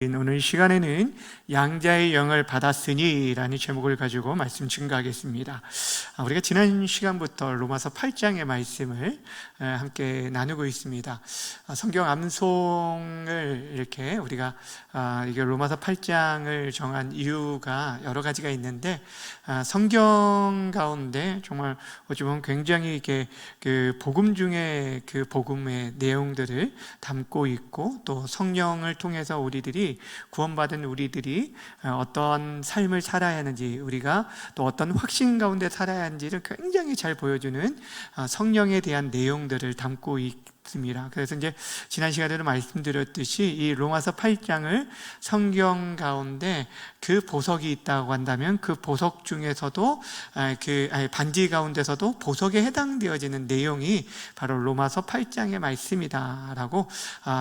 오늘 시간에는 양자의 영을 받았으니 라는 제목을 가지고 말씀 증거하겠습니다. 우리가 지난 시간부터 로마서 8장의 말씀을 함께 나누고 있습니다. 성경 암송을 이렇게 우리가 이게 로마서 8장을 정한 이유가 여러 가지가 있는데, 성경 가운데 정말 어찌 보면 굉장히 이게 그 복음 중에 그 복음의 내용들을 담고 있고, 또 성령을 통해서 우리들이 구원받은 우리들이 어떤 삶을 살아야 하는지, 우리가 또 어떤 확신 가운데 살아야 하는지를 굉장히 잘 보여주는 성령에 대한 내용들을 담고 있습니다. 그래서 이제 지난 시간에도 말씀드렸듯이 이 로마서 8장을 성경 가운데 그 보석이 있다고 한다면 그 보석 중에서도 반지 가운데서도 보석에 해당되어지는 내용이 바로 로마서 8장의 말씀이다라고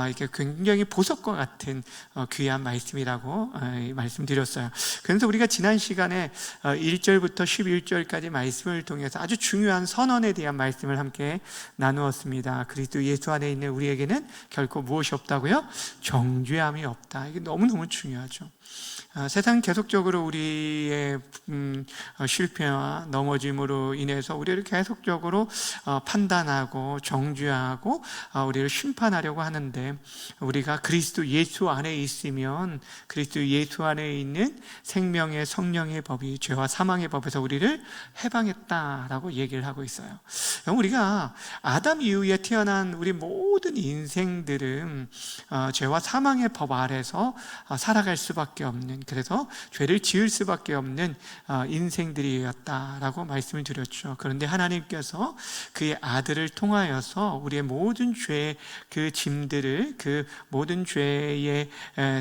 이게 굉장히 보석과 같은 귀한 말씀이라고 말씀드렸어요. 그래서 우리가 지난 시간에 1절부터 11절까지 말씀을 통해서 아주 중요한 선언에 대한 말씀을 함께 나누었습니다. 그리스도 예수 안에 있는 우리에게는 결코 무엇이 없다고요? 정죄함이 없다. 이게 너무너무 중요하죠. 세상 계속적으로 우리의 실패와 넘어짐으로 인해서 우리를 계속적으로 판단하고 정죄하고 우리를 심판하려고 하는데, 우리가 그리스도 예수 안에 있으면 그리스도 예수 안에 있는 생명의 성령의 법이 죄와 사망의 법에서 우리를 해방했다라고 얘기를 하고 있어요. 우리가 아담 이후에 태어난 우리 모든 인생들은 죄와 사망의 법 아래서 살아갈 수밖에 없는, 그래서 죄를 지을 수밖에 없는 인생들이었다라고 말씀을 드렸죠. 그런데 하나님께서 그의 아들을 통하여서 우리의 모든 죄의 그 짐들을, 그 모든 죄의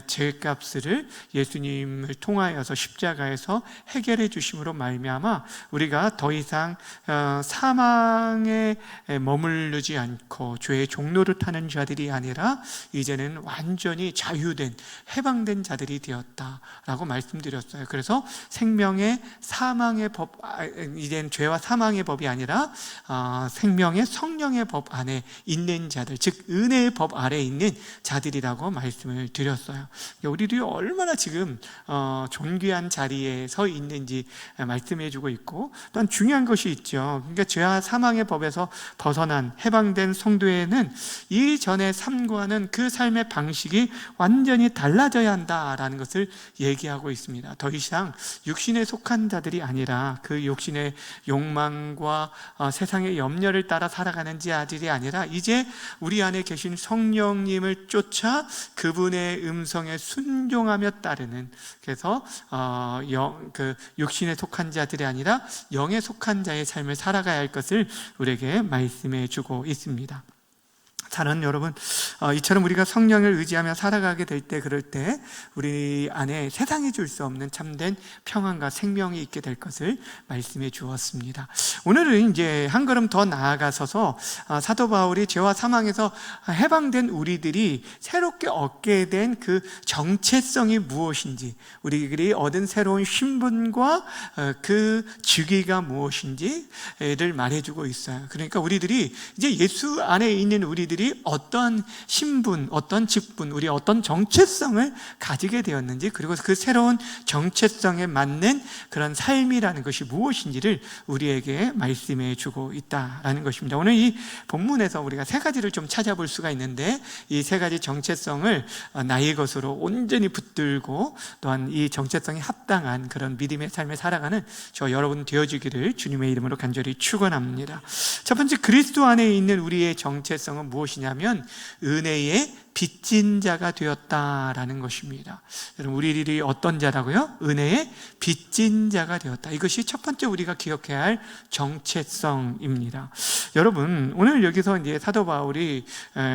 죄값을 예수님을 통하여서 십자가에서 해결해 주심으로 말미암아 우리가 더 이상 사망에 머무르지 않고 죄의 종로를 타는 자들이 아니라 이제는 완전히 자유된, 해방된 자들이 되었다라고 말씀드렸어요. 그래서 생명의 사망의 법, 이젠 죄와 사망의 법이 아니라 생명의 성령의 법 안에 있는 자들, 즉 은혜의 법 아래에 있는 자들이라고 말씀을 드렸어요. 우리들이 얼마나 지금 존귀한 자리에 서 있는지 말씀해주고 있고, 또한 중요한 것이 있죠. 그러니까 죄와 사망의 법에서 벗어난 해방된 성도에는 이전의 삶과는 그 삶의 방식이 완전히 달라져야 한다라는 것을 얘기하고 있습니다. 더 이상 육신에 속한 자들이 아니라 그 육신의 욕망과 세상의 염려를 따라 살아가는 자들이 아니라 이제 우리 안에 계신 성령님을 쫓아 그분의 음성에 순종하며 따르는, 그래서 육신에 속한 자들이 아니라 영에 속한 자의 삶을 살아가야 할 것을 우리에게 말씀해 주고 있습니다. 사랑하는 여러분, 이처럼 우리가 성령을 의지하며 살아가게 될 때, 그럴 때 우리 안에 세상이 줄 수 없는 참된 평안과 생명이 있게 될 것을 말씀해 주었습니다. 오늘은 이제 한 걸음 더 나아가서서 사도 바울이 죄와 사망에서 해방된 우리들이 새롭게 얻게 된 그 정체성이 무엇인지, 우리들이 얻은 새로운 신분과 그 직위가 무엇인지를 말해주고 있어요. 그러니까 우리들이 이제 예수 안에 있는 우리들이 어떤 신분, 어떤 직분, 우리 어떤 정체성을 가지게 되었는지, 그리고 그 새로운 정체성에 맞는 그런 삶이라는 것이 무엇인지를 우리에게 말씀해 주고 있다라는 것입니다. 오늘 이 본문에서 우리가 세 가지를 좀 찾아볼 수가 있는데, 이 세 가지 정체성을 나의 것으로 온전히 붙들고 또한 이 정체성에 합당한 그런 믿음의 삶을 살아가는 저 여러분 되어주기를 주님의 이름으로 간절히 축원합니다. 첫 번째, 그리스도 안에 있는 우리의 정체성은 무엇이냐면 은혜의 빚진 자가 되었다라는 것입니다. 여러분, 우리들이 어떤 자라고요? 은혜의 빚진 자가 되었다. 이것이 첫 번째 우리가 기억해야 할 정체성입니다. 여러분, 오늘 여기서 이제 사도 바울이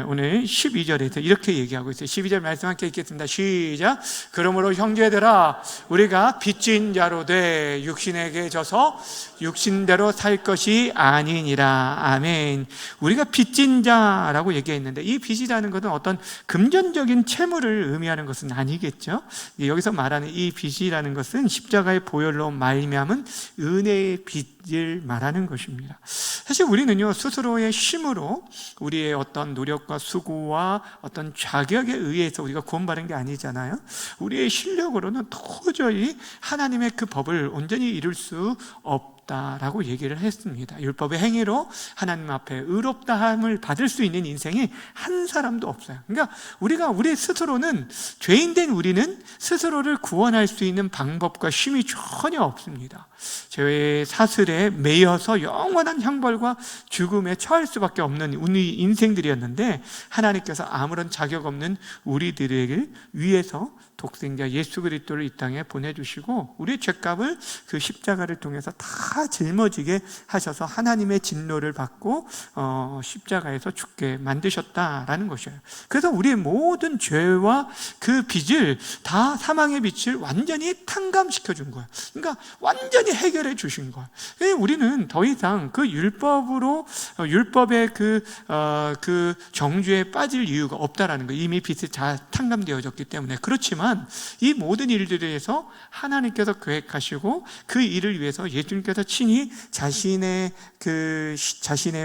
오늘 12절에서 이렇게 얘기하고 있어요. 12절 말씀 함께 읽겠습니다. 시작. 그러므로 형제들아, 우리가 빚진 자로 돼 육신에게 져서 육신대로 살 것이 아니니라. 아멘. 우리가 빚진 자라고 얘기했는데, 이 빚이라는 것은 어떤 금전적인 채무를 의미하는 것은 아니겠죠. 여기서 말하는 이 빚이라는 것은 십자가의 보혈로 말미암은 은혜의 빚을 말하는 것입니다. 사실 우리는요, 스스로의 힘으로 우리의 어떤 노력과 수고와 어떤 자격에 의해서 우리가 구원받은 게 아니잖아요. 우리의 실력으로는 도저히 하나님의 그 법을 온전히 이룰 수 없다라고 얘기를 했습니다. 율법의 행위로 하나님 앞에 의롭다함을 받을 수 있는 인생이 한 사람도 없어요. 그러니까 우리 스스로는, 죄인된 우리는 스스로를 구원할 수 있는 방법과 힘이 전혀 없습니다. 죄의 사슬에 매여서 영원한 형벌과 죽음에 처할 수밖에 없는 우리 인생들이었는데, 하나님께서 아무런 자격 없는 우리들에게 위해서 독생자 예수 그리스도를 이 땅에 보내주시고 우리의 죄값을 그 십자가를 통해서 다 짊어지게 하셔서 하나님의 진노를 받고 십자가에서 죽게 만드셨다라는 것이에요. 그래서 우리의 모든 죄와 그 빚을 다, 사망의 빚을 완전히 탕감시켜 준 거예요. 그러니까 완전히 해결해 주신 거예요. 우리는 더 이상 그 율법의 그 정죄에 빠질 이유가 없다라는 거예요. 이미 빚이 다 탕감되어졌기 때문에. 그렇지만 이 모든 일들에 대해서 하나님께서 계획하시고 그 일을 위해서 예수님께서 친히 자신의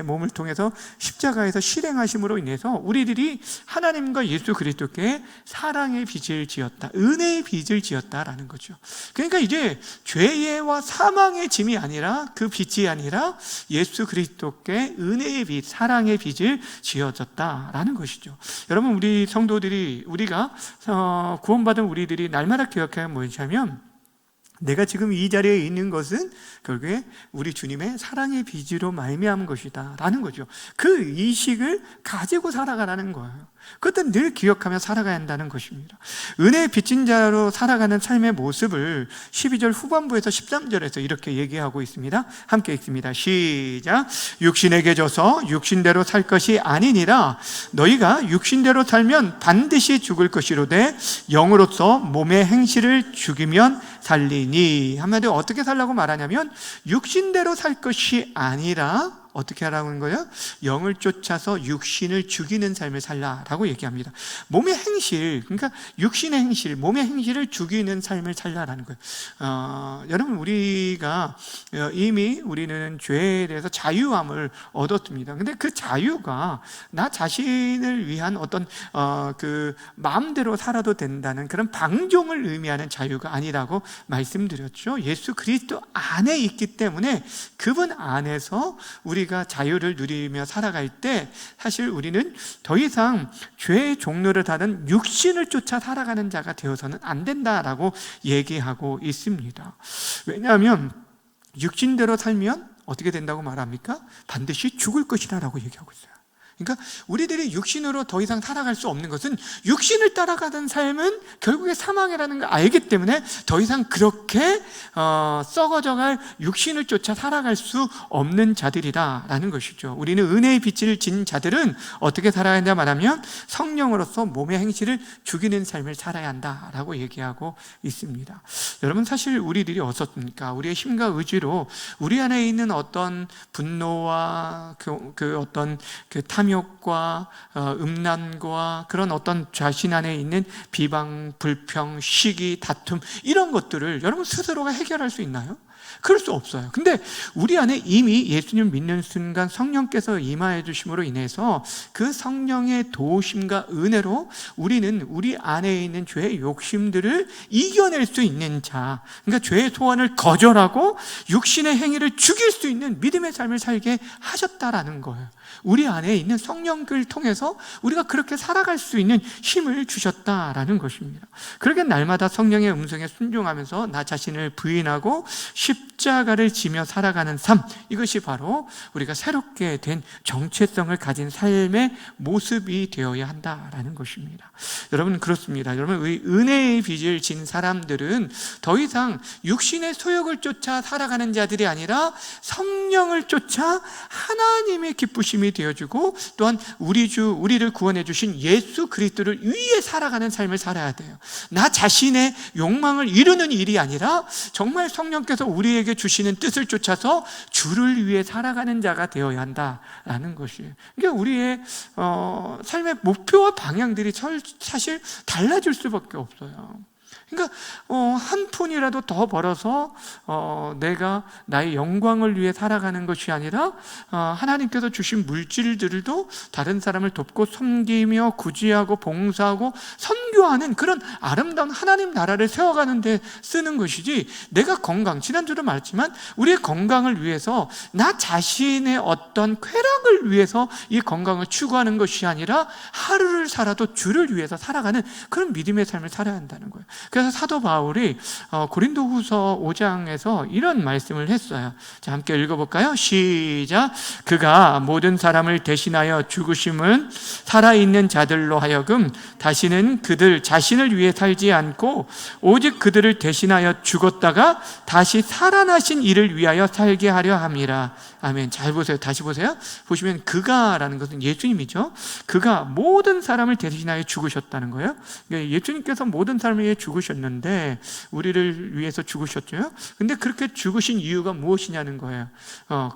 몸을 통해서 십자가에서 실행하심으로 인해서 우리들이 하나님과 예수 그리스도께 사랑의 빚을 지었다, 은혜의 빚을 지었다라는 거죠. 그러니까 이제 죄와 사망의 짐이 아니라, 그 빚이 아니라 예수 그리스도께 은혜의 빚, 사랑의 빚을 지어졌다라는 것이죠. 여러분, 우리 성도들이, 우리가 구원받은 우리들이 날마다 기억해야 뭐냐면, 내가 지금 이 자리에 있는 것은 결국에 우리 주님의 사랑의 빚으로 말미암은 것이다 라는 거죠. 그 의식을 가지고 살아가라는 거예요. 그것도 늘 기억하며 살아가야 한다는 것입니다. 은혜의 빚진 자로 살아가는 삶의 모습을 12절 후반부에서 13절에서 이렇게 얘기하고 있습니다. 함께 읽습니다. 시작. 육신에게 져서 육신대로 살 것이 아니니라. 너희가 육신대로 살면 반드시 죽을 것이로되 영으로서 몸의 행실을 죽이면 살리니. 한마디로 어떻게 살라고 말하냐면, 육신대로 살 것이 아니라 어떻게 하라는 거예요? 영을 쫓아서 육신을 죽이는 삶을 살라라고 얘기합니다. 몸의 행실, 그러니까 육신의 행실, 몸의 행실을 죽이는 삶을 살라라는 거예요. 여러분, 우리가 이미 우리는 죄에 대해서 자유함을 얻었습니다. 근데 그 자유가 나 자신을 위한 어떤 그 마음대로 살아도 된다는 그런 방종을 의미하는 자유가 아니라고 말씀드렸죠. 예수 그리스도 안에 있기 때문에 그분 안에서 우리가 자유를 누리며 살아갈 때 사실 우리는 더 이상 죄의 종로를 타는 육신을 쫓아 살아가는 자가 되어서는 안 된다라고 얘기하고 있습니다. 왜냐하면 육신대로 살면 어떻게 된다고 말합니까? 반드시 죽을 것이다 라고 얘기하고 있어요. 그러니까 우리들이 육신으로 더 이상 살아갈 수 없는 것은, 육신을 따라가던 삶은 결국에 사망이라는 걸 알기 때문에 더 이상 그렇게 썩어져갈 육신을 쫓아 살아갈 수 없는 자들이다라는 것이죠. 우리는 은혜의 빛을 진 자들은 어떻게 살아야 한다 말하면, 성령으로서 몸의 행실을 죽이는 삶을 살아야 한다라고 얘기하고 있습니다. 여러분, 사실 우리들이 어떻습니까? 우리의 힘과 의지로 우리 안에 있는 어떤 분노와 그 어떤 그 탐욕과 음란과 그런 어떤 자신 안에 있는 비방, 불평, 시기, 다툼, 이런 것들을 여러분 스스로가 해결할 수 있나요? 그럴 수 없어요. 근데 우리 안에 이미 예수님 믿는 순간 성령께서 임하여 주심으로 인해서 그 성령의 도우심과 은혜로 우리는 우리 안에 있는 죄의 욕심들을 이겨낼 수 있는 자, 그러니까 죄의 소원을 거절하고 육신의 행위를 죽일 수 있는 믿음의 삶을 살게 하셨다라는 거예요. 우리 안에 있는 성령을 통해서 우리가 그렇게 살아갈 수 있는 힘을 주셨다라는 것입니다. 그렇게 날마다 성령의 음성에 순종하면서 나 자신을 부인하고 십자가를 지며 살아가는 삶, 이것이 바로 우리가 새롭게 된 정체성을 가진 삶의 모습이 되어야 한다라는 것입니다. 여러분, 그렇습니다. 여러분, 은혜의 빚을 진 사람들은 더 이상 육신의 소욕을 쫓아 살아가는 자들이 아니라 성령을 쫓아 하나님의 기쁘심이 되어주고, 또한 우리를 구원해 주신 예수 그리스도를 위해 살아가는 삶을 살아야 돼요. 나 자신의 욕망을 이루는 일이 아니라 정말 성령께서 우리에게 주시는 뜻을 쫓아서 주를 위해 살아가는 자가 되어야 한다라는 것이에요. 그러니까 우리의 삶의 목표와 방향들이 사실 달라질 수밖에 없어요. 그러니까 한 푼이라도 더 벌어서 내가 나의 영광을 위해 살아가는 것이 아니라 하나님께서 주신 물질들도 다른 사람을 돕고 섬기며 구제하고 봉사하고 선교하는 그런 아름다운 하나님 나라를 세워가는 데 쓰는 것이지, 내가 건강, 지난주도 말했지만 우리의 건강을 위해서 나 자신의 어떤 쾌락을 위해서 이 건강을 추구하는 것이 아니라 하루를 살아도 주를 위해서 살아가는 그런 믿음의 삶을 살아야 한다는 거예요. 그래서 사도 바울이 고린도후서 5장에서 이런 말씀을 했어요. 자, 함께 읽어볼까요? 시작. 그가 모든 사람을 대신하여 죽으심은 살아있는 자들로 하여금 다시는 그들 자신을 위해 살지 않고 오직 그들을 대신하여 죽었다가 다시 살아나신 이를 위하여 살게 하려 함이라. 아멘. 잘 보세요. 다시 보세요. 보시면 그가라는 것은 예수님이죠. 그가 모든 사람을 대신하여 죽으셨다는 거예요. 예수님께서 모든 사람을 위해 죽으셨는데 우리를 위해서 죽으셨죠. 근데 그렇게 죽으신 이유가 무엇이냐는 거예요.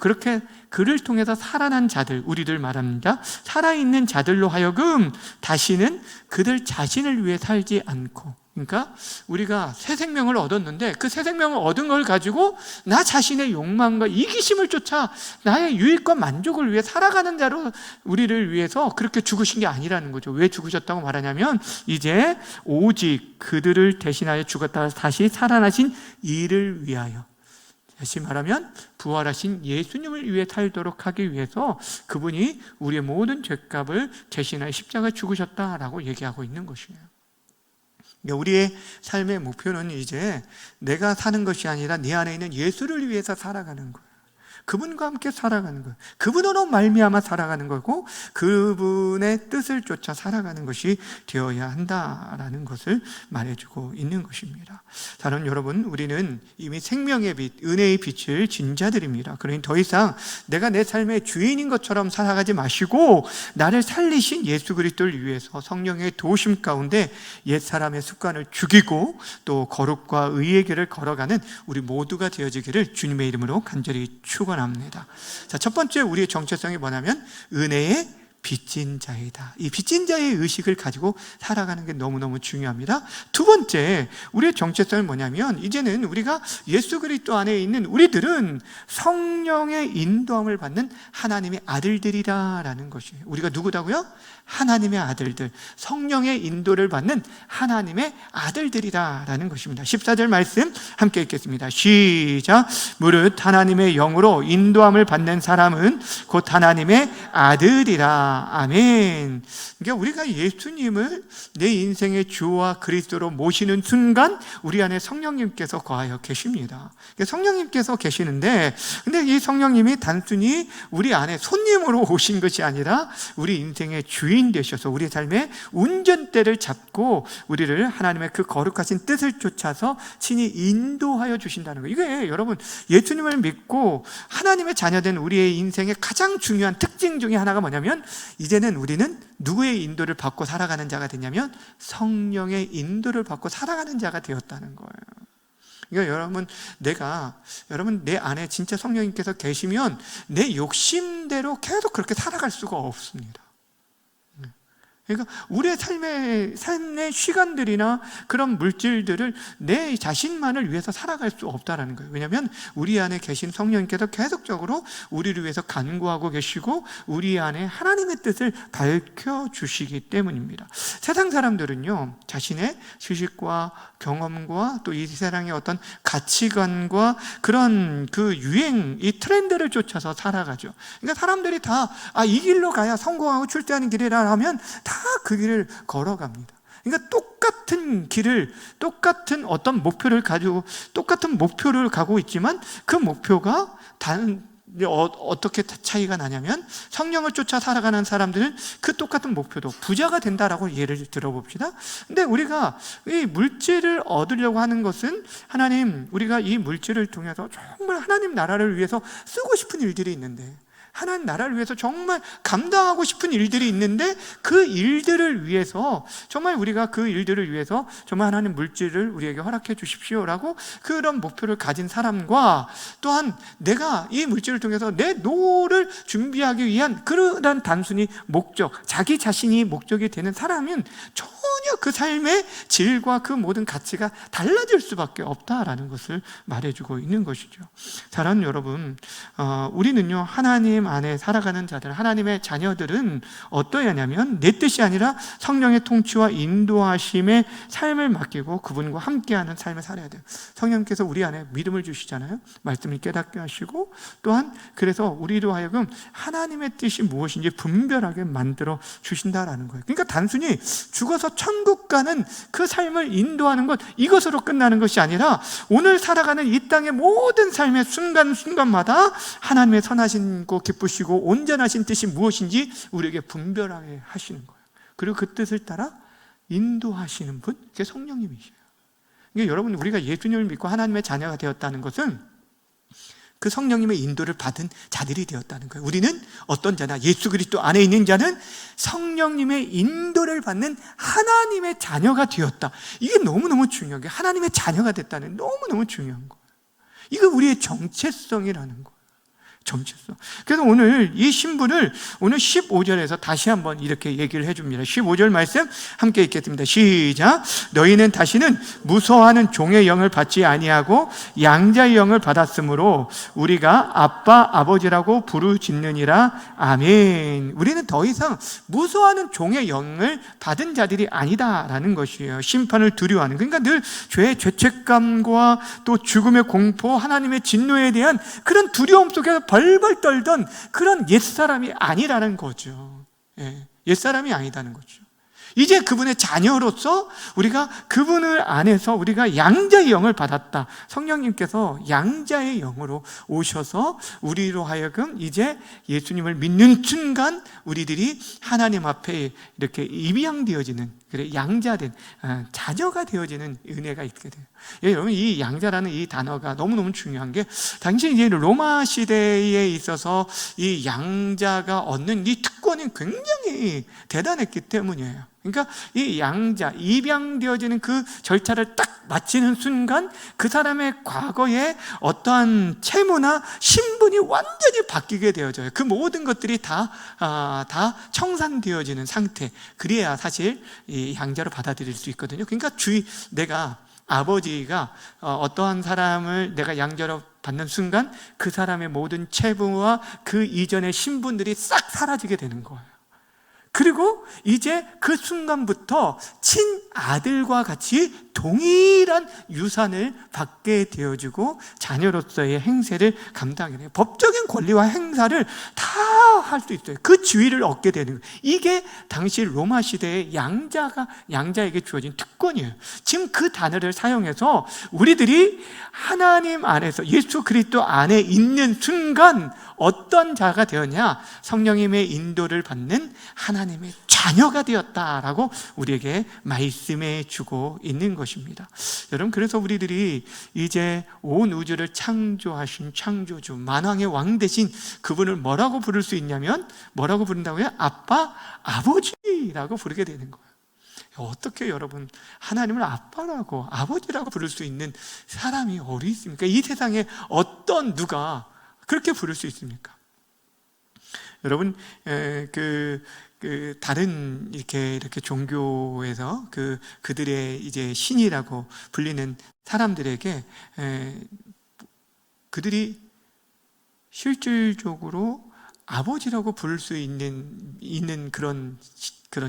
그렇게 그를 통해서 살아난 자들, 우리들 말합니다. 살아있는 자들로 하여금 다시는 그들 자신을 위해 살지 않고, 그러니까 우리가 새 생명을 얻었는데 그 새 생명을 얻은 걸 가지고 나 자신의 욕망과 이기심을 쫓아 나의 유익과 만족을 위해 살아가는 자로 우리를 위해서 그렇게 죽으신 게 아니라는 거죠. 왜 죽으셨다고 말하냐면 이제 오직 그들을 대신하여 죽었다가 다시 살아나신 이를 위하여, 다시 말하면 부활하신 예수님을 위해 살도록 하기 위해서 그분이 우리의 모든 죄값을 대신하여 십자가에 죽으셨다라고 얘기하고 있는 것이에요. 우리의 삶의 목표는 이제 내가 사는 것이 아니라 내 안에 있는 예수를 위해서 살아가는 거예요. 그분과 함께 살아가는 거예요. 그분으로 말미암아 살아가는 거고 그분의 뜻을 쫓아 살아가는 것이 되어야 한다라는 것을 말해주고 있는 것입니다. 사랑하는 여러분, 우리는 이미 생명의 빛, 은혜의 빛을 진 자들입니다. 그러니 더 이상 내가 내 삶의 주인인 것처럼 살아가지 마시고 나를 살리신 예수 그리스도를 위해서 성령의 도우심 가운데 옛사람의 습관을 죽이고 또 거룩과 의의 길을 걸어가는 우리 모두가 되어지기를 주님의 이름으로 간절히 축원합니다. 자, 첫 번째 우리의 정체성이 뭐냐면 은혜의 빚진 자이다. 이 빚진 자의 의식을 가지고 살아가는 게 너무너무 중요합니다. 두 번째 우리의 정체성은 뭐냐면 이제는 우리가 예수 그리스도 안에 있는 우리들은 성령의 인도함을 받는 하나님의 아들들이라는 것이에요. 우리가 누구다고요? 하나님의 아들들, 성령의 인도를 받는 하나님의 아들들이라는 것입니다. 14절 말씀 함께 읽겠습니다. 시작. 무릇 하나님의 영으로 인도함을 받는 사람은 곧 하나님의 아들이라. 아멘. 그러니까 우리가 예수님을 내 인생의 주와 그리스도로 모시는 순간 우리 안에 성령님께서 거하여 계십니다. 그러니까 성령님께서 계시는데, 근데 이 성령님이 단순히 우리 안에 손님으로 오신 것이 아니라 우리 인생의 주인 되셔서 우리 삶의 운전대를 잡고 우리를 하나님의 그 거룩하신 뜻을 쫓아서 친히 인도하여 주신다는 거예요. 이게 여러분, 예수님을 믿고 하나님의 자녀된 우리의 인생의 가장 중요한 특징 중에 하나가 뭐냐면 이제는 우리는 누구의 인도를 받고 살아가는 자가 됐냐면 성령의 인도를 받고 살아가는 자가 되었다는 거예요. 그러니까 여러분 내 안에 진짜 성령님께서 계시면 내 욕심대로 계속 그렇게 살아갈 수가 없습니다. 그러니까 우리의 삶의 시간들이나 그런 물질들을 내 자신만을 위해서 살아갈 수 없다는 거예요. 왜냐하면 우리 안에 계신 성령님께서 계속적으로 우리를 위해서 간구하고 계시고 우리 안에 하나님의 뜻을 밝혀주시기 때문입니다. 세상 사람들은요, 자신의 지식과 경험과 또 이 세상의 어떤 가치관과 그런 그 유행, 이 트렌드를 쫓아서 살아가죠. 그러니까 사람들이 다 이 길로 가야 성공하고 출세하는 길이라 하면 다 그 길을 걸어갑니다. 그러니까 똑같은 길을, 똑같은 어떤 목표를 가지고 똑같은 목표를 가고 있지만 그 목표가 어떻게 차이가 나냐면 성령을 쫓아 살아가는 사람들은 그 똑같은 목표도 부자가 된다라고 예를 들어봅시다. 근데 우리가 이 물질을 얻으려고 하는 것은 우리가 이 물질을 통해서 정말 하나님 나라를 위해서 쓰고 싶은 일들이 있는데 하나님 나라를 위해서 정말 감당하고 싶은 일들이 있는데 그 일들을 위해서 정말 우리가 그 일들을 위해서 정말 하나님 물질을 우리에게 허락해 주십시오라고 그런 목표를 가진 사람과 또한 내가 이 물질을 통해서 내 노를 준비하기 위한 그런 단순히 목적, 자기 자신이 목적이 되는 사람은 전혀 그 삶의 질과 그 모든 가치가 달라질 수밖에 없다라는 것을 말해주고 있는 것이죠. 사랑하는 여러분, 우리는요 하나님 안에 살아가는 자들, 하나님의 자녀들은 어떠해야 하냐면 내 뜻이 아니라 성령의 통치와 인도하심에 삶을 맡기고 그분과 함께하는 삶을 살아야 돼요. 성령께서 우리 안에 믿음을 주시잖아요. 말씀을 깨닫게 하시고 또한 그래서 우리로 하여금 하나님의 뜻이 무엇인지 분별하게 만들어 주신다라는 거예요. 그러니까 단순히 죽어서 천국 가는 그 삶을 인도하는 것, 이것으로 끝나는 것이 아니라 오늘 살아가는 이 땅의 모든 삶의 순간순간마다 하나님의 선하시고 기쁘시고 온전하신 뜻이 무엇인지 우리에게 분별하게 하시는 거예요. 그리고 그 뜻을 따라 인도하시는 분, 그게 성령님이시에요. 그러니까 여러분, 우리가 예수님을 믿고 하나님의 자녀가 되었다는 것은 그 성령님의 인도를 받은 자들이 되었다는 거예요. 우리는 어떤 자나, 예수 그리스도 안에 있는 자는 성령님의 인도를 받는 하나님의 자녀가 되었다. 이게 너무너무 중요한 거예요. 하나님의 자녀가 됐다는 너무너무 중요한 거예요. 이거 우리의 정체성이라는 거예요. 정체성. 그래서 오늘 이 신분을 오늘 15절에서 다시 한번 이렇게 얘기를 해줍니다. 15절 말씀 함께 읽겠습니다. 시작. 너희는 다시는 무서워하는 종의 영을 받지 아니하고 양자의 영을 받았으므로 우리가 아빠 아버지라고 부르짖느니라. 아멘. 우리는 더 이상 무서워하는 종의 영을 받은 자들이 아니다라는 것이에요. 심판을 두려워하는, 그러니까 늘 죄의 죄책감과 또 죽음의 공포, 하나님의 진노에 대한 그런 두려움 속에서 벌벌 떨던 그런 옛사람이 아니라는 거죠. 옛사람이 아니다는 거죠. 이제 그분의 자녀로서 우리가 그분을 안에서 우리가 양자의 영을 받았다. 성령님께서 양자의 영으로 오셔서 우리로 하여금 이제 예수님을 믿는 순간 우리들이 하나님 앞에 이렇게 입양되어지는, 그래 양자된 자녀가 되어지는 은혜가 있게 돼요. 여러분, 이 양자라는 이 단어가 너무너무 중요한 게 당시 이제 로마 시대에 있어서 이 양자가 얻는 이 특권이 굉장히 대단했기 때문이에요. 그러니까 이 양자, 입양되어지는 그 절차를 딱 마치는 순간 그 사람의 과거의 어떠한 채무나 신분이 완전히 바뀌게 되어져요. 그 모든 것들이 다 청산되어지는 상태. 그래야 사실 이 양자로 받아들일 수 있거든요. 그러니까 내가 아버지가 어떠한 사람을 내가 양자로 받는 순간 그 사람의 모든 채무와 그 이전의 신분들이 싹 사라지게 되는 거예요. 그리고 이제 그 순간부터 친아들과 같이 동일한 유산을 받게 되어지고 자녀로서의 행세를 감당해야 해요. 법적인 권리와 행사를 다 할 수 있어요. 그 지위를 얻게 되는 거예요. 이게 당시 로마 시대의 양자에게 주어진 특권이에요. 지금 그 단어를 사용해서 우리들이 하나님 안에서 예수 그리스도 안에 있는 순간 어떤 자가 되었냐? 성령님의 인도를 받는 하나님의 자녀가 되었다라고 우리에게 말씀해 주고 있는 것입니다. 여러분, 그래서 우리들이 이제 온 우주를 창조하신 창조주, 만왕의 왕 되신 그분을 뭐라고 부를 수 있냐면, 뭐라고 부른다고요? 아빠, 아버지라고 부르게 되는 거예요. 어떻게 여러분 하나님을 아빠라고 아버지라고 부를 수 있는 사람이 어디 있습니까? 이 세상에 어떤 누가 그렇게 부를 수 있습니까? 여러분, 다른 이렇게 종교에서 그들의 이제 신이라고 불리는 사람들에게 그들이 실질적으로 아버지라고 부를 수 있는 그런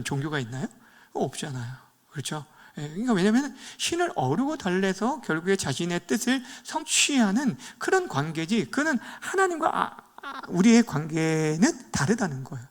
종교가 있나요? 없잖아요. 그렇죠? 그러니까 왜냐하면 신을 어루고 달래서 결국에 자신의 뜻을 성취하는 그런 관계지, 그는 하나님과 우리의 관계는 다르다는 거예요.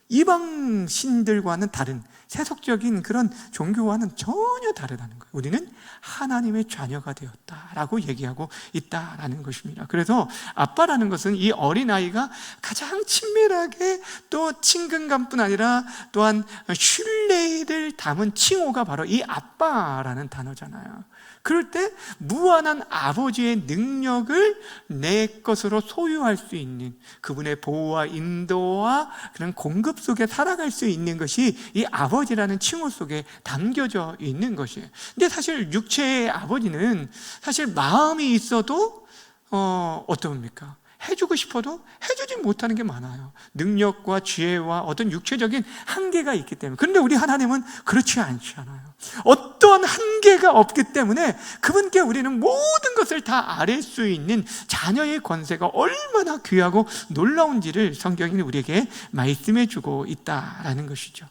이방 신들과는 다른, 세속적인 그런 종교와는 전혀 다르다는 거예요. 우리는 하나님의 자녀가 되었다라고 얘기하고 있다라는 것입니다. 그래서 아빠라는 것은 이 어린아이가 가장 친밀하게 또 친근감뿐 아니라 또한 신뢰를 담은 칭호가 바로 이 아빠라는 단어잖아요. 그럴 때 무한한 아버지의 능력을 내 것으로 소유할 수 있는 그분의 보호와 인도와 그런 공급 속에 살아갈 수 있는 것이 이 아버지라는 칭호 속에 담겨져 있는 것이에요. 근데 사실 육체의 아버지는 사실 마음이 있어도 어떻습니까? 해주고 싶어도 해주지 못하는 게 많아요. 능력과 지혜와 어떤 육체적인 한계가 있기 때문에. 그런데 우리 하나님은 그렇지 않잖아요. 어떤 한계가 없기 때문에 그분께 우리는 모든 것을 다 아뢰 수 있는 자녀의 권세가 얼마나 귀하고 놀라운지를 성경이 우리에게 말씀해 주고 있다라는 것이죠.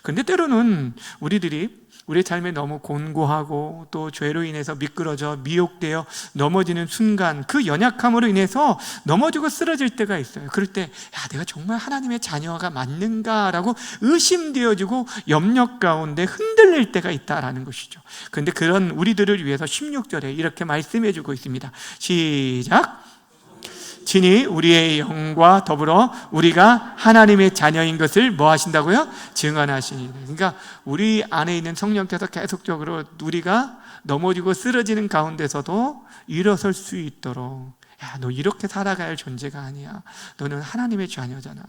그런데 때로는 우리의 삶에 너무 곤고하고 또 죄로 인해서 미끄러져 미혹되어 넘어지는 순간 그 연약함으로 인해서 넘어지고 쓰러질 때가 있어요. 그럴 때 내가 정말 하나님의 자녀가 맞는가라고 의심되어지고 염려 가운데 흔들릴 때가 있다라는 것이죠. 그런데 그런 우리들을 위해서 16절에 이렇게 말씀해 주고 있습니다. 시작. 친히 우리의 영과 더불어 우리가 하나님의 자녀인 것을 뭐 하신다고요? 증언하시니. 그러니까 우리 안에 있는 성령께서 계속적으로 우리가 넘어지고 쓰러지는 가운데서도 일어설 수 있도록, 너 이렇게 살아가야 할 존재가 아니야. 너는 하나님의 자녀잖아.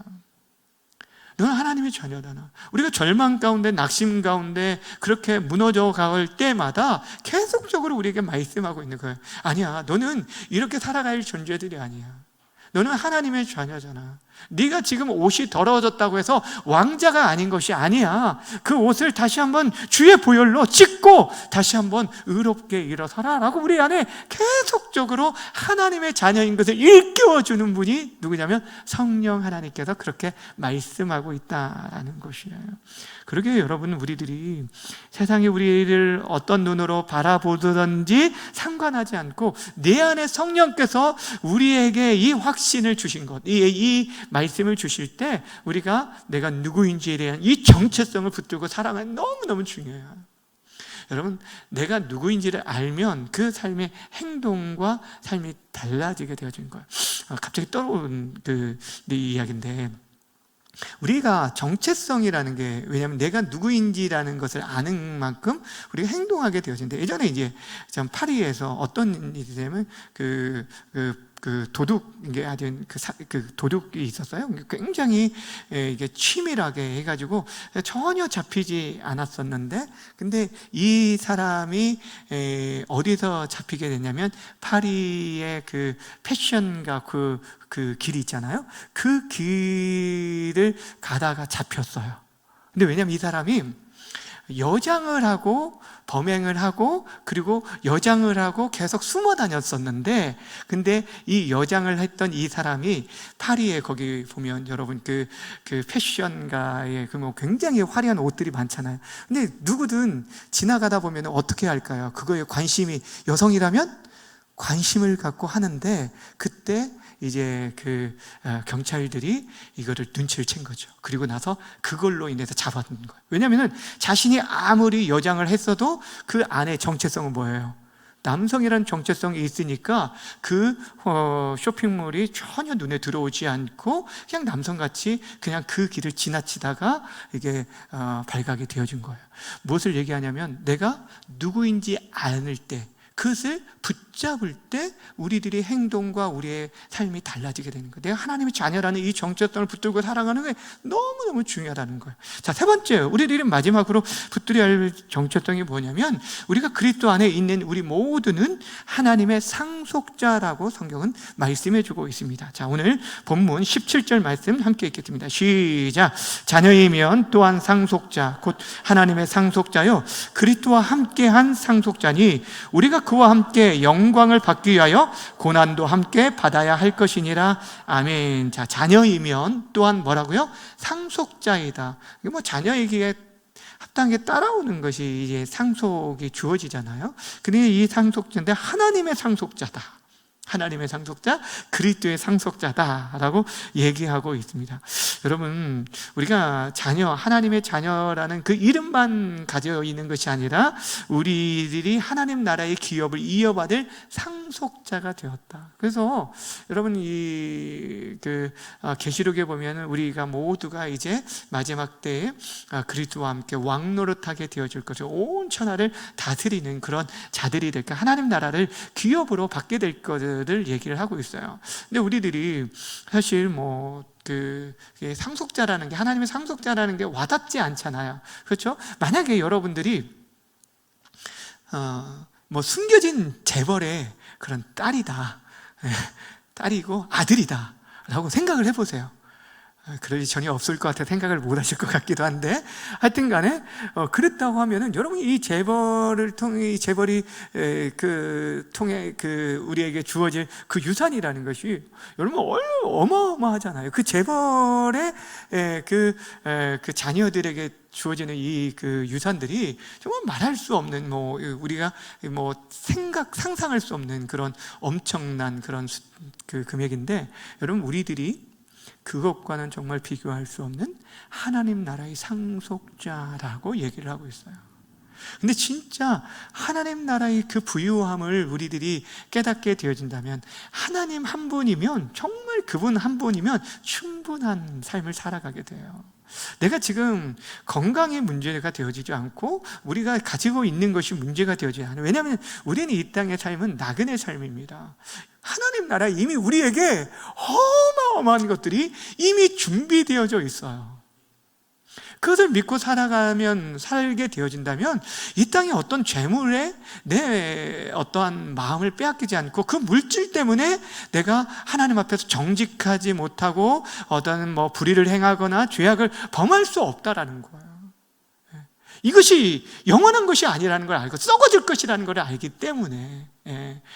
너는 하나님의 자녀잖아. 우리가 절망 가운데, 낙심 가운데 그렇게 무너져 갈 때마다 계속적으로 우리에게 말씀하고 있는 거예요. 아니야, 너는 이렇게 살아갈 존재들이 아니야. 너는 하나님의 자녀잖아. 네가 지금 옷이 더러워졌다고 해서 왕자가 아닌 것이 아니야. 그 옷을 다시 한번 주의 보혈로 찢고 다시 한번 의롭게 일어서라 라고 우리 안에 계속적으로 하나님의 자녀인 것을 일깨워주는 분이 누구냐면 성령 하나님께서 그렇게 말씀하고 있다는 것이에요. 그러게 여러분, 우리들이 세상이 우리를 어떤 눈으로 바라보든지 상관하지 않고 내 안에 성령께서 우리에게 이 확신을 주신 것, 이 말씀을 주실 때 우리가 내가 누구인지에 대한 이 정체성을 붙들고 살아가는 너무너무 중요해요. 여러분, 내가 누구인지를 알면 그 삶의 행동과 삶이 달라지게 되어지는 거예요. 갑자기 떠오른 이 이야기인데, 우리가 정체성이라는 게, 왜냐하면 내가 누구인지라는 것을 아는 만큼 우리가 행동하게 되어지는데, 예전에 이제 파리에서 어떤 일이 되면 도둑이 도둑이 있었어요. 굉장히 이게 치밀하게 해가지고 전혀 잡히지 않았었는데, 근데 이 사람이 어디서 잡히게 됐냐면 파리의 그 패션가 그 길이 있잖아요. 그 길을 가다가 잡혔어요. 근데 왜냐면 이 사람이 여장을 하고 범행을 하고 그리고 여장을 하고 계속 숨어 다녔었는데, 근데 이 여장을 했던 이 사람이 파리에, 거기 보면 여러분 그 패션가의 뭐 굉장히 화려한 옷들이 많잖아요. 근데 누구든 지나가다 보면 어떻게 할까요? 그거에 관심이, 여성이라면 관심을 갖고 하는데, 그때 이제 경찰들이 이거를 눈치를 챈 거죠. 그리고 나서 그걸로 인해서 잡았는 거예요. 왜냐하면 자신이 아무리 여장을 했어도 그 안에 정체성은 뭐예요? 남성이라는 정체성이 있으니까 그 쇼핑몰이 전혀 눈에 들어오지 않고 그냥 남성같이 그냥 그 길을 지나치다가 이게 발각이 되어진 거예요. 무엇을 얘기하냐면, 내가 누구인지 아는 때, 그것을 붙잡을 때 우리들의 행동과 우리의 삶이 달라지게 되는 거예요. 내가 하나님의 자녀라는 이 정체성을 붙들고 살아가는 게 너무너무 중요하다는 거예요. 자, 세 번째, 우리들이 마지막으로 붙들어야 할 정체성이 뭐냐면, 우리가 그리스도 안에 있는 우리 모두는 하나님의 상속자라고 성경은 말씀해 주고 있습니다. 자, 오늘 본문 17절 말씀 함께 읽겠습니다. 시작. 자녀이면 또한 상속자, 곧 하나님의 상속자요 그리스도와 함께한 상속자니 우리가 그와 함께 영광을 받기 위하여 고난도 함께 받아야 할 것이니라. 아멘. 자, 자녀이면 또한 뭐라고요? 상속자이다. 이게 뭐 자녀에게 합당하게 따라오는 것이 이제 상속이 주어지잖아요. 근데 이 상속자인데 하나님의 상속자다. 하나님의 상속자, 그리스도의 상속자다라고 얘기하고 있습니다. 여러분, 우리가 자녀, 하나님의 자녀라는 그 이름만 가져 있는 것이 아니라 우리들이 하나님 나라의 기업을 이어받을 상속자가 되었다. 그래서 여러분, 계시록에 보면 우리가 모두가 이제 마지막 때에 그리스도와 함께 왕노릇하게 되어질 것을, 온 천하를 다스리는 그런 자들이 될까, 하나님 나라를 기업으로 받게 될 것을 얘기를 하고 있어요. 근데 우리들이 사실 상속자라는 게, 하나님의 상속자라는 게 와닿지 않잖아요. 그렇죠? 만약에 여러분들이 숨겨진 재벌의 그런 딸이다, 딸이고 아들이다 라고 생각을 해보세요. 그럴 리 전혀 없을 것 같아 생각을 못 하실 것 같기도 한데, 하여튼 간에 그랬다고 하면은 여러분, 이 재벌을 통해, 이 재벌이 통해 우리에게 주어질 그 유산이라는 것이 여러분 어마어마하잖아요. 그 재벌의 그 자녀들에게 주어지는 이 유산들이 정말 말할 수 없는, 우리가 상상할 수 없는 그런 엄청난 그런 금액인데, 여러분, 우리들이 그것과는 정말 비교할 수 없는 하나님 나라의 상속자라고 얘기를 하고 있어요. 근데 진짜 하나님 나라의 그 부유함을 우리들이 깨닫게 되어진다면, 하나님 한 분이면, 정말 그분 한 분이면 충분한 삶을 살아가게 돼요. 내가 지금 건강의 문제가 되어지지 않고 우리가 가지고 있는 것이 문제가 되어지지 않아요. 왜냐하면 우리는 이 땅의 삶은 나그네 삶입니다. 하나님 나라에 이미 우리에게 어마어마한 것들이 이미 준비되어져 있어요. 그것을 믿고 살게 되어진다면, 이 땅의 어떤 재물에 내 어떠한 마음을 빼앗기지 않고, 그 물질 때문에 내가 하나님 앞에서 정직하지 못하고 어떤 불의를 행하거나 죄악을 범할 수 없다라는 거예요. 이것이 영원한 것이 아니라는 걸 알고, 썩어질 것이라는 걸 알기 때문에,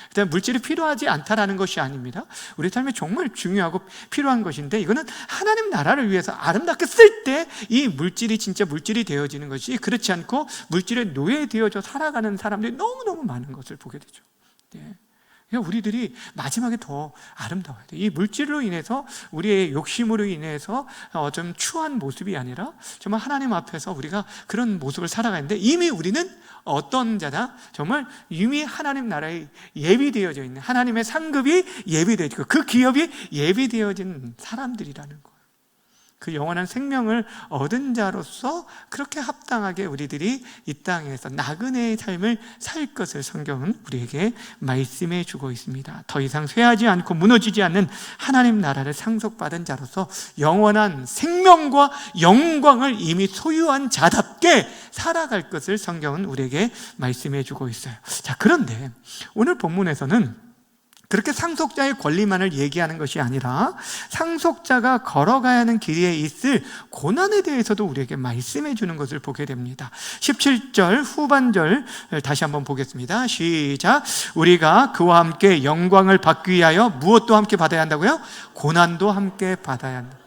그다음에 물질이 필요하지 않다라는 것이 아닙니다. 우리 삶에 정말 중요하고 필요한 것인데, 이거는 하나님 나라를 위해서 아름답게 쓸 때 이 물질이 진짜 물질이 되어지는 것이, 그렇지 않고 물질에 노예되어져 살아가는 사람들이 너무너무 많은 것을 보게 되죠. 그러니까 우리들이 마지막에 더 아름다워야 돼요. 이 물질로 인해서, 우리의 욕심으로 인해서 좀 추한 모습이 아니라 정말 하나님 앞에서 우리가 그런 모습을 살아가는데, 이미 우리는 어떤 자다? 정말 이미 하나님 나라에 예비되어져 있는, 하나님의 상급이 예비되어지고 그 기업이 예비되어진 사람들이라는 거예요. 그 영원한 생명을 얻은 자로서 그렇게 합당하게 우리들이 이 땅에서 나그네의 삶을 살 것을 성경은 우리에게 말씀해 주고 있습니다. 더 이상 쇠하지 않고 무너지지 않는 하나님 나라를 상속받은 자로서 영원한 생명과 영광을 이미 소유한 자답게 살아갈 것을 성경은 우리에게 말씀해 주고 있어요. 자, 그런데 오늘 본문에서는 그렇게 상속자의 권리만을 얘기하는 것이 아니라 상속자가 걸어가야 하는 길에 있을 고난에 대해서도 우리에게 말씀해 주는 것을 보게 됩니다. 17절 후반절 다시 한번 보겠습니다. 시작. 우리가 그와 함께 영광을 받기 위하여 무엇도 함께 받아야 한다고요? 고난도 함께 받아야 한다.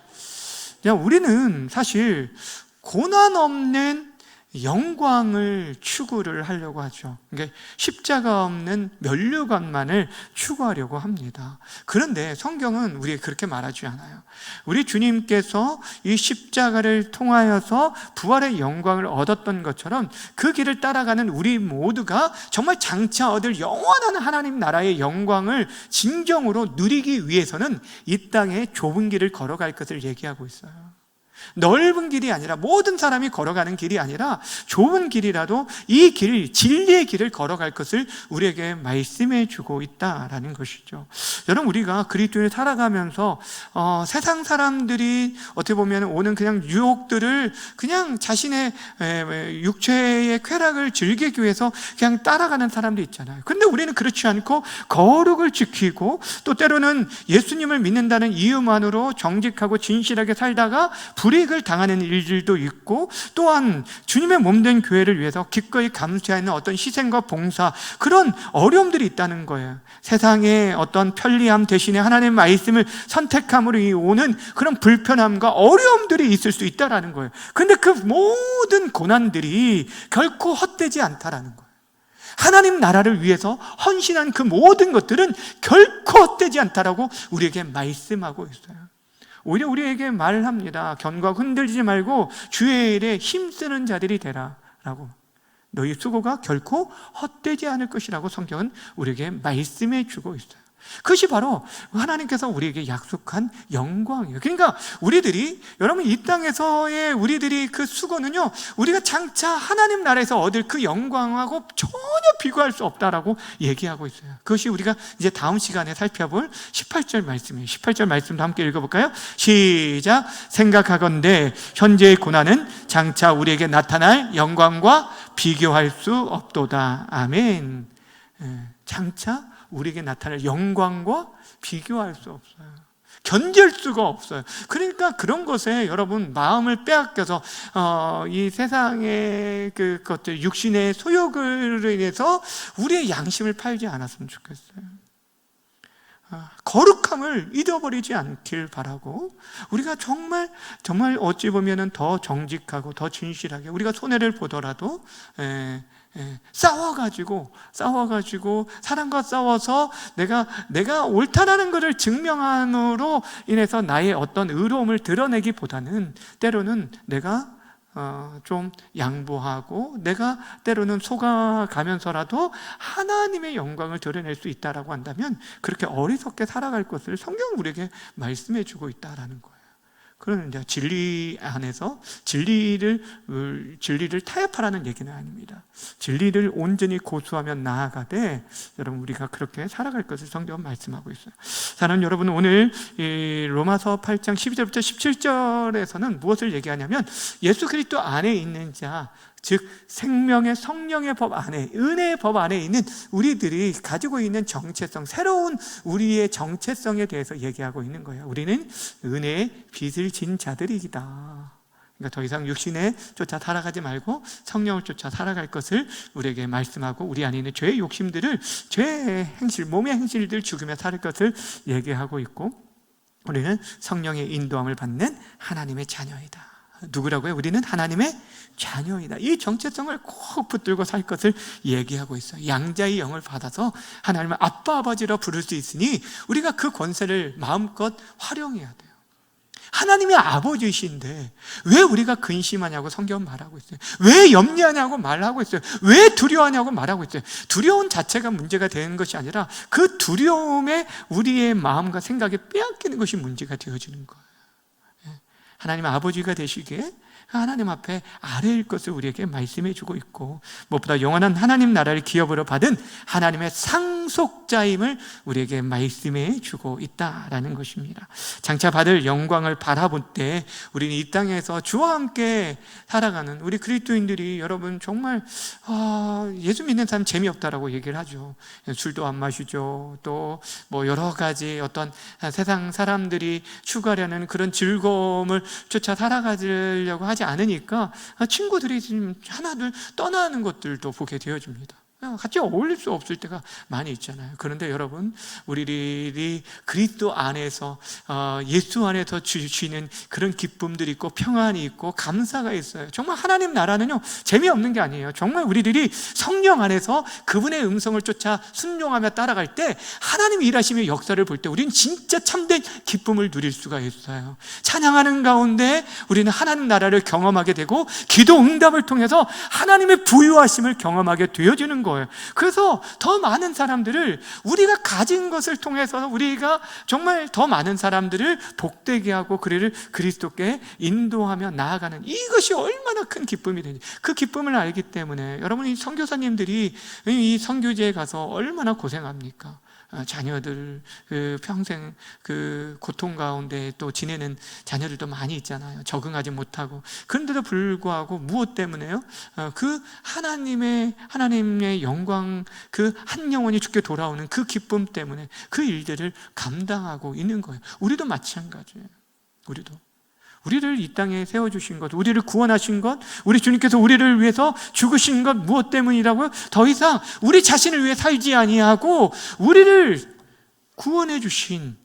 우리는 사실 고난 없는 영광을 추구를 하려고 하죠. 그러니까 십자가 없는 면류관만을 추구하려고 합니다. 그런데 성경은 우리에게 그렇게 말하지 않아요. 우리 주님께서 이 십자가를 통하여서 부활의 영광을 얻었던 것처럼 그 길을 따라가는 우리 모두가 정말 장차 얻을 영원한 하나님 나라의 영광을 진정으로 누리기 위해서는 이 땅의 좁은 길을 걸어갈 것을 얘기하고 있어요. 넓은 길이 아니라, 모든 사람이 걸어가는 길이 아니라 좁은 길이라도 이 길, 진리의 길을 걸어갈 것을 우리에게 말씀해 주고 있다라는 것이죠. 여러분, 우리가 그리스도를 살아가면서 세상 사람들이 어떻게 보면 오는 그냥 유혹들을 그냥 자신의 육체의 쾌락을 즐기기 위해서 그냥 따라가는 사람도 있잖아요. 그런데 우리는 그렇지 않고 거룩을 지키고, 또 때로는 예수님을 믿는다는 이유만으로 정직하고 진실하게 살다가 불이익을 당하는 일들도 있고, 또한 주님의 몸된 교회를 위해서 기꺼이 감수하는 어떤 희생과 봉사, 그런 어려움들이 있다는 거예요. 세상의 어떤 편리함 대신에 하나님의 말씀을 선택함으로 오는 그런 불편함과 어려움들이 있을 수 있다는 거예요. 그런데 그 모든 고난들이 결코 헛되지 않다라는 거예요. 하나님 나라를 위해서 헌신한 그 모든 것들은 결코 헛되지 않다라고 우리에게 말씀하고 있어요. 오히려 우리에게 말합니다. 견고하고 흔들리지 말고 주의 일에 힘쓰는 자들이 되라 라고. 너희 수고가 결코 헛되지 않을 것이라고 성경은 우리에게 말씀해 주고 있어요. 그것이 바로 하나님께서 우리에게 약속한 영광이에요. 그러니까 우리들이, 여러분, 이 땅에서의 우리들이 그 수고는요, 우리가 장차 하나님 나라에서 얻을 그 영광하고 전혀 비교할 수 없다라고 얘기하고 있어요. 그것이 우리가 이제 다음 시간에 살펴볼 18절 말씀이에요. 18절 말씀도 함께 읽어볼까요? 시작. 생각하건대 현재의 고난은 장차 우리에게 나타날 영광과 비교할 수 없도다. 아멘. 장차 우리에게 나타날 영광과 비교할 수 없어요. 견딜 수가 없어요. 그러니까 그런 것에 여러분 마음을 빼앗겨서 이 세상의 그것들, 육신의 소욕으로 인해서 우리의 양심을 팔지 않았으면 좋겠어요. 거룩함을 잃어버리지 않길 바라고, 우리가 정말 어찌 보면은 더 정직하고 더 진실하게, 우리가 손해를 보더라도 싸워가지고 사람과 싸워서 내가 옳다라는 것을 증명함으로 인해서 나의 어떤 의로움을 드러내기보다는 때로는 내가 좀 양보하고 내가 때로는 속아가면서라도 하나님의 영광을 드러낼 수 있다라고 한다면 그렇게 어리석게 살아갈 것을 성경은 우리에게 말씀해 주고 있다라는 거예요. 그런데 진리 안에서 진리를 타협하라는 얘기는 아닙니다. 진리를 온전히 고수하며 나아가되 여러분 우리가 그렇게 살아갈 것을 성경은 말씀하고 있어요. 사랑하는 여러분, 오늘 이 로마서 8장 12절부터 17절에서는 무엇을 얘기하냐면 예수 그리스도 안에 있는 자, 즉 생명의 성령의 법 안에, 은혜의 법 안에 있는 우리들이 가지고 있는 정체성, 새로운 우리의 정체성에 대해서 얘기하고 있는 거예요. 우리는 은혜의 빚을 진 자들이다. 그러니까 더 이상 육신에 쫓아 살아가지 말고 성령을 쫓아 살아갈 것을 우리에게 말씀하고, 우리 안에 있는 죄의 욕심들을, 죄의 행실, 몸의 행실들 죽이며 살 것을 얘기하고 있고, 우리는 성령의 인도함을 받는 하나님의 자녀이다. 누구라고요? 우리는 하나님의 자녀이다. 이 정체성을 꼭 붙들고 살 것을 얘기하고 있어요. 양자의 영을 받아서 하나님을 아빠 아버지라 부를 수 있으니 우리가 그 권세를 마음껏 활용해야 돼요. 하나님의 아버지이신데 왜 우리가 근심하냐고 성경은 말하고 있어요. 왜 염려하냐고 말하고 있어요. 왜 두려워하냐고 말하고 있어요. 두려움 자체가 문제가 되는 것이 아니라 그 두려움에 우리의 마음과 생각이 빼앗기는 것이 문제가 되어지는 거예요. 하나님 아버지가 되시기에 하나님 앞에 아래일 것을 우리에게 말씀해 주고 있고, 무엇보다 영원한 하나님 나라를 기업으로 받은 하나님의 상속자임을 우리에게 말씀해 주고 있다라는 것입니다. 장차 받을 영광을 바라볼 때 우리는 이 땅에서 주와 함께 살아가는 우리 그리스도인들이, 여러분 정말 예수 믿는 사람 재미없다라고 얘기를 하죠. 술도 안 마시죠. 또 뭐 여러 가지 어떤 세상 사람들이 추구하려는 그런 즐거움을 쫓아 살아가려고 하지 않으니까 친구들이 지금 하나둘 떠나는 것들도 보게 되어집니다. 같이 어울릴 수 없을 때가 많이 있잖아요. 그런데 여러분, 우리들이 그리스도 안에서 예수 안에서 주시는 그런 기쁨들이 있고 평안이 있고 감사가 있어요. 정말 하나님 나라는요 재미없는 게 아니에요. 정말 우리들이 성령 안에서 그분의 음성을 쫓아 순종하며 따라갈 때 하나님이 일하시며 역사를 볼 때 우리는 진짜 참된 기쁨을 누릴 수가 있어요. 찬양하는 가운데 우리는 하나님 나라를 경험하게 되고 기도 응답을 통해서 하나님의 부유하심을 경험하게 되어지는 거예요. 그래서 더 많은 사람들을, 우리가 가진 것을 통해서 우리가 정말 더 많은 사람들을 복되게 하고 그를 그리스도께 인도하며 나아가는, 이것이 얼마나 큰 기쁨이 되는지, 그 기쁨을 알기 때문에 여러분, 이 선교사님들이 이 선교지에 가서 얼마나 고생합니까? 자녀들 평생 그 고통 가운데 또 지내는 자녀들도 많이 있잖아요. 적응하지 못하고. 그런데도 불구하고 무엇 때문에요? 그 하나님의 영광, 그 한 영혼이 주께 돌아오는 그 기쁨 때문에 그 일들을 감당하고 있는 거예요. 우리도 마찬가지예요. 우리를 이 땅에 세워주신 것, 우리를 구원하신 것, 우리 주님께서 우리를 위해서 죽으신 것 무엇 때문이라고요? 더 이상 우리 자신을 위해 살지 아니하고 우리를 구원해 주신,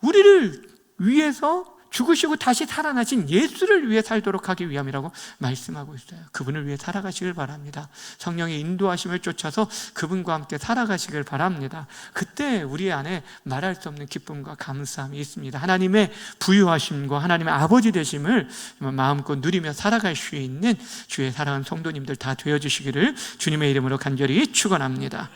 우리를 위해서 죽으시고 다시 살아나신 예수를 위해 살도록 하기 위함이라고 말씀하고 있어요. 그분을 위해 살아가시길 바랍니다. 성령의 인도하심을 쫓아서 그분과 함께 살아가시길 바랍니다. 그때 우리 안에 말할 수 없는 기쁨과 감사함이 있습니다. 하나님의 부유하심과 하나님의 아버지 되심을 마음껏 누리며 살아갈 수 있는 주의 사랑하는 성도님들 다 되어주시기를 주님의 이름으로 간절히 축원합니다.